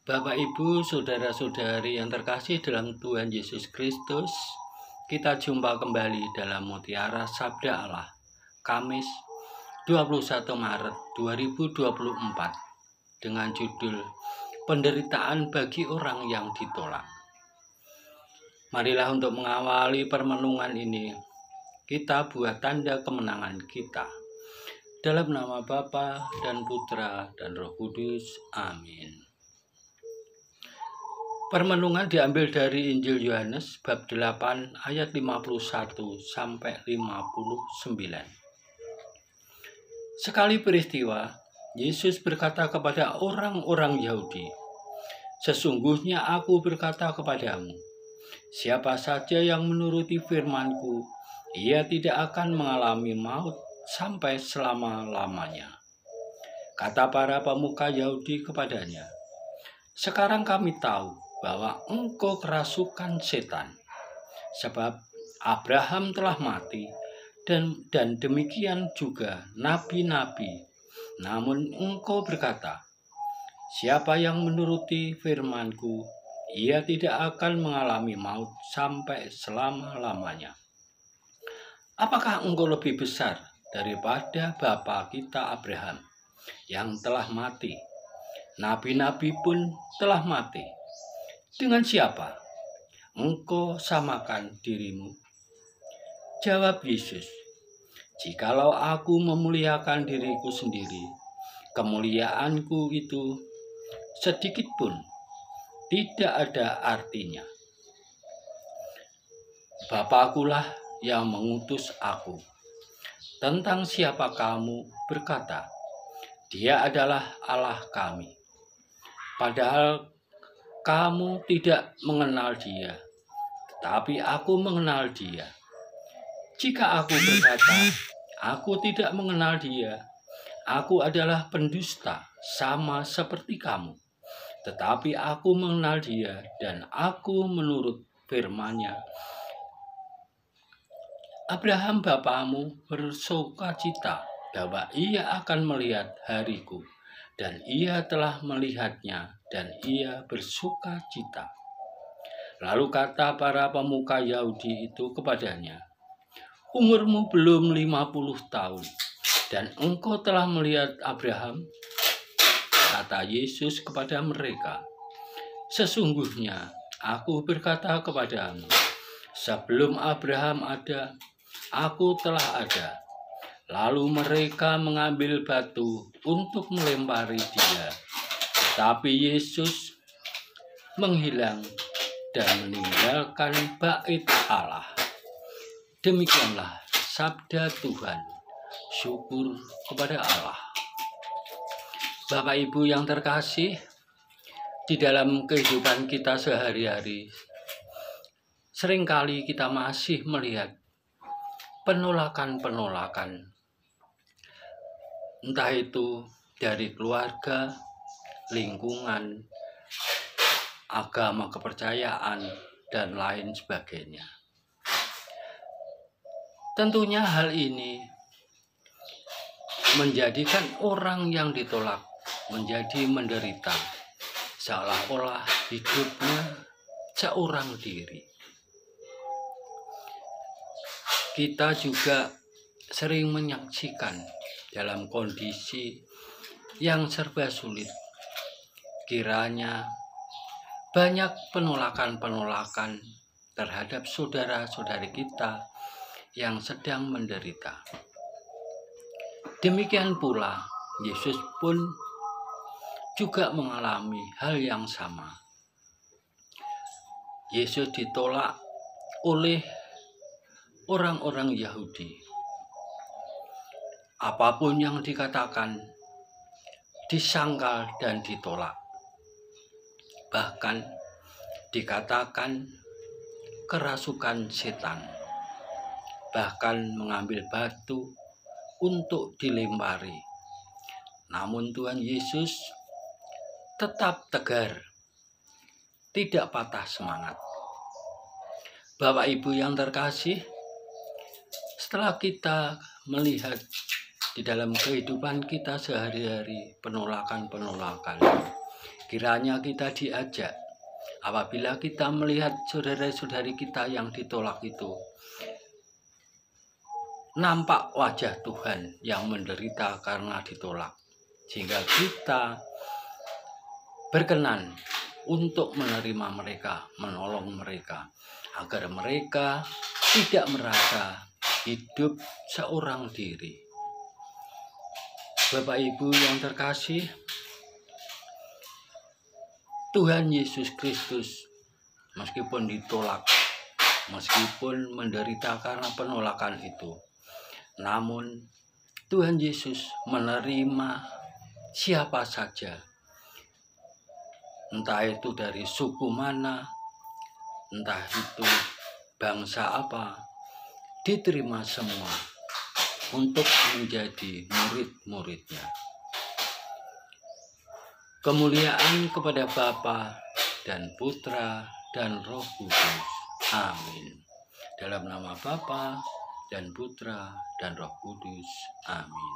Bapak, Ibu, saudara-saudari yang terkasih dalam Tuhan Yesus Kristus, kita jumpa kembali dalam Mutiara Sabda Allah, Kamis 21 Maret 2024, dengan judul Penderitaan bagi Orang yang Ditolak. Marilah untuk mengawali permenungan ini, kita buat tanda kemenangan kita. Dalam nama Bapa dan Putra dan Roh Kudus. Amin. Permenungan diambil dari Injil Yohanes bab 8 ayat 51 sampai 59. Sekali peristiwa, Yesus berkata kepada orang-orang Yahudi, "Sesungguhnya aku berkata kepadamu, siapa saja yang menuruti firman-Ku, ia tidak akan mengalami maut sampai selama-lamanya." Kata para pemuka Yahudi kepadanya, "Sekarang kami tahu bahwa engkau kerasukan setan, sebab Abraham telah mati dan demikian juga nabi-nabi. Namun engkau berkata, siapa yang menuruti firman-Ku, ia tidak akan mengalami maut sampai selama-lamanya. Apakah engkau lebih besar daripada bapa kita Abraham yang telah mati? Nabi-nabi pun telah mati. Dengan siapa engkau samakan dirimu?" Jawab Yesus, "Jikalau aku memuliakan diriku sendiri, kemuliaanku itu sedikit pun tidak ada artinya. Bapa-Kulah yang mengutus aku. Tentang siapa kamu berkata, Dia adalah Allah kami. Padahal kamu tidak mengenal Dia, tetapi aku mengenal Dia. Jika aku berkata, aku tidak mengenal Dia, aku adalah pendusta sama seperti kamu. Tetapi aku mengenal Dia dan aku menurut firman-Nya. Abraham bapamu bersukacita bahwa ia akan melihat hariku, dan ia telah melihatnya dan ia bersuka cita." Lalu kata para pemuka Yahudi itu kepadanya, "Umurmu belum 50 tahun, dan engkau telah melihat Abraham?" Kata Yesus kepada mereka, "Sesungguhnya aku berkata kepadamu, sebelum Abraham ada, aku telah ada." Lalu mereka mengambil batu untuk melempari Dia. Tetapi Yesus menghilang dan meninggalkan bait Allah. Demikianlah sabda Tuhan. Syukur kepada Allah. Bapak Ibu yang terkasih, di dalam kehidupan kita sehari-hari, seringkali kita masih melihat penolakan-penolakan. Entah itu dari keluarga, lingkungan, agama kepercayaan, dan lain sebagainya. Tentunya hal ini menjadikan orang yang ditolak menjadi menderita, seolah-olah hidupnya seorang diri. Kita juga sering menyaksikan dalam kondisi yang serba sulit. Kiranya banyak penolakan-penolakan terhadap saudara-saudari kita yang sedang menderita. Demikian pula Yesus pun juga mengalami hal yang sama. Yesus ditolak oleh orang-orang Yahudi. Apapun yang dikatakan, disangkal dan ditolak. Bahkan dikatakan kerasukan setan. Bahkan mengambil batu untuk dilempari. Namun Tuhan Yesus tetap tegar, tidak patah semangat. Bapak Ibu yang terkasih, setelah kita melihat di dalam kehidupan kita sehari-hari penolakan-penolakan, Kiranya kita diajak, apabila kita melihat saudara-saudari kita yang ditolak itu, nampak wajah Tuhan yang menderita karena ditolak, sehingga kita berkenan untuk menerima mereka, menolong mereka, agar mereka tidak merasa hidup seorang diri. Bapak Ibu yang terkasih, Tuhan Yesus Kristus meskipun ditolak, meskipun menderita karena penolakan itu, namun Tuhan Yesus menerima siapa saja, entah itu dari suku mana, entah itu bangsa apa, diterima semua untuk menjadi murid-muridnya. Kemuliaan kepada Bapa dan Putra dan Roh Kudus. Amin. Dalam nama Bapa dan Putra dan Roh Kudus. Amin.